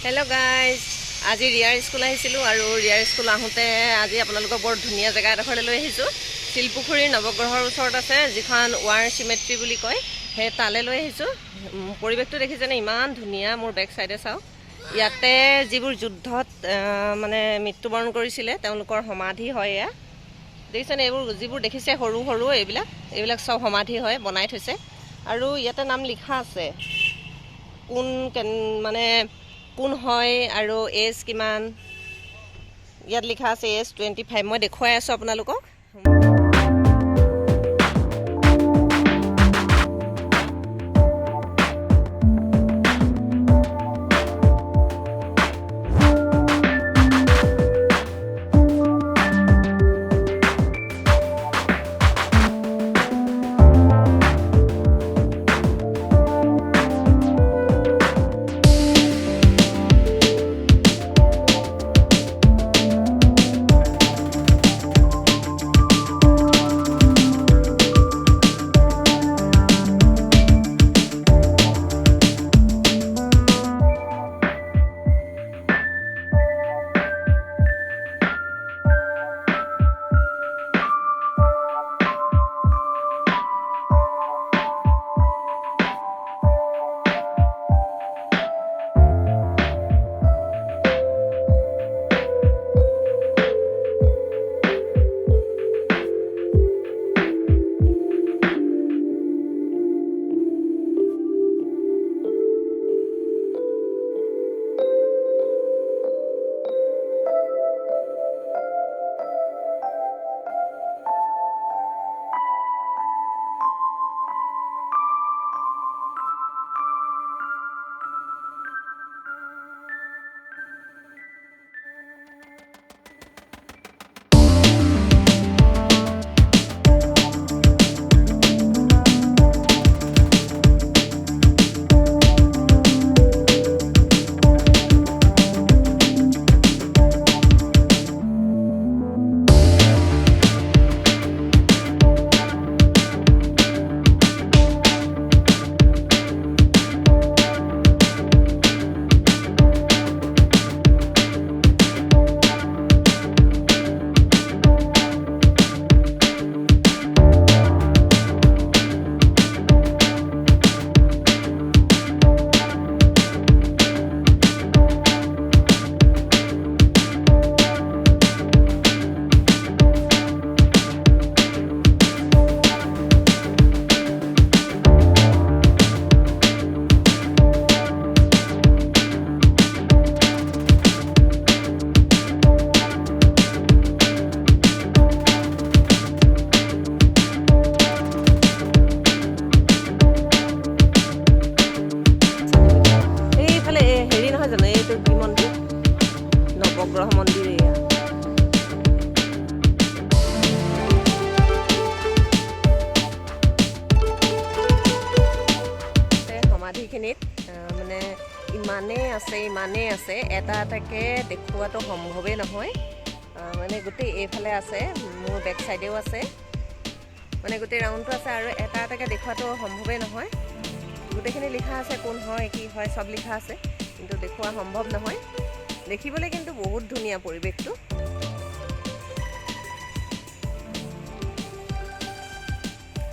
hello guys आज रियार school और रियार school आहते आज आपलोक बर धुनिया जगह एडखर लै शिलपुखुरीर नवग्रहर ऊचरत आछे जिखन वार सिमेट्री बुली कय हे ताले लै परिवेशटो देखिछेने इमान धुनिया मोर बेक साइडे चाओ इयाते जिबुर युद्धत माने मृत्युबरण करिसिले तेनलोकर समाधि हय या देखिछेने एबुर जिबुर देखिछे हरु हरु एबिलाक सब समाधि हय बनाइ थैसे आरु इयाते नाम लिखा आछे कोन माने कोन हय आरो एज किमान यात लिखा आछे एज 25 मैं देखुवाई आछो आपनालोকক नवग्रह मंदिर समाधिखिनित माने इमाने आछे एटा एटाके देखुवातो सम्भवे নহয় माने गोटे एफाले आछे मोर बैक साइडेও आछे माने गोटे राउंडটো आछे आरो एटा एटाके देखुवातो सम्भवे নহয় गोटेखिनि लिखा आछे कोन হয় কি হয় सब लिखा आछे किन्तु देखुवा सम्भव নহয় देखिबले किन्तु बहुत धुनिया परिवेशटो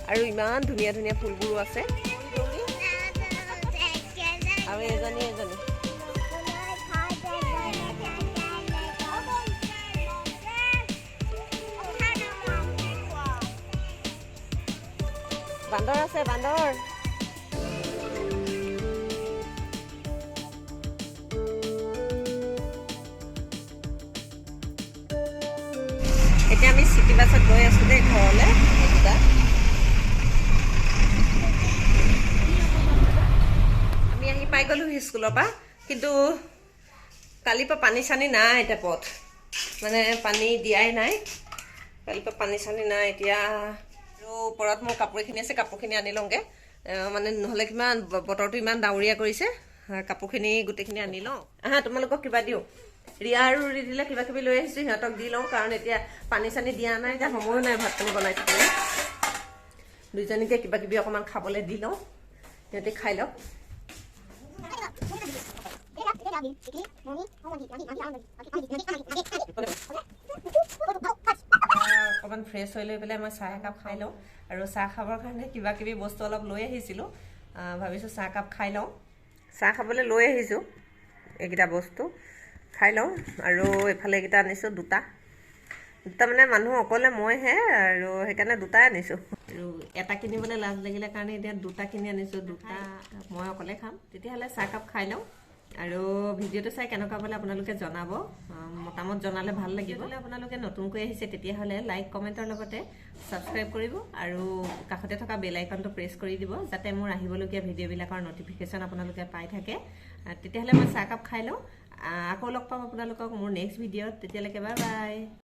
आरो इमान धुनिया धुनिया फुलबुरो आछे आरो एजनी बांदर आछे बांदर আমি সিটি বাছত গৈ আছো দে ঘৰলে এটা আমি আহি পাই গলো স্কুলৰ পৰা কিন্তু কালিৰ পৰা পানী চানি নাই এটা পথ মানে পানী দিয়াই নাই কালিৰ পৰা পানী চানি নাই এতিয়া আৰু ওপৰত মোৰ কাপোৰখিনি আছে কাপোৰখিনি আনি লওঁগে মানে নহলে কিমান বতৰটো ইমান ডাৱৰীয়া কৰিছে কাপোৰখিনি গোটেইখিনি আনি লওঁ আহা তোমালোকক কিবা দিওঁ रिया दिले क्या कि लै सिहतक दी लौ कारण इतना पानी चानी दिया ना समय ना भात पानी बनाई दुजनीके क्या कि अकमान खाबले दी लौ सिहते खाई लक অকণমান ফ্ৰেছ হৈ লৈ পেলাই মই চাহ একাপ খাই লওঁ আৰু চাহ খাবৰ কাৰণে কিবা কিবি বস্তু অলপ লৈ আহিছিলোঁ ভাবিছোঁ চাহ একাপ খাই লওঁ চাহ খাবলৈ লৈ আহিছোঁ এইকেইটা বস্তু খাই লওঁ আৰু এইফালে এইকেইটা আনিছোঁ দুটা মানে মানুহ অকলে মইহে আৰু সেইকাৰণে দুটাই আনিছোঁ আৰু এটা কিনিবলৈ লাজ লাগিলে কাৰণে এতিয়া দুটা কিনি আনিছোঁ দুটা মই অকলে খাম তেতিয়াহ'লে চাহকাপ খাই লওঁ আৰু ভিডিঅ'টো চাই কেনেকুৱা পালে আপোনালোকে জনাব মতামত জনালে ভাল লাগিব আপোনালোকে নতুনকৈ আহিছে তেতিয়াহ'লে লাইক কমেণ্টৰ লগতে ছাবস্ক্ৰাইব কৰিব আৰু কাষতে থকা বেল আইকনটো প্ৰেছ কৰি দিব যাতে মোৰ আহিবলগীয়া ভিডিঅ'বিলাকৰ নটিফিকেশ্যন আপোনালোকে পাই থাকে তেতিয়াহ'লে মই চাহকাপ খাই লওঁ আকৌ লগ পাম আপোনালোকক মোৰ নেক্সট ভিডিঅ'ত তেতিয়ালৈকে বাই বাই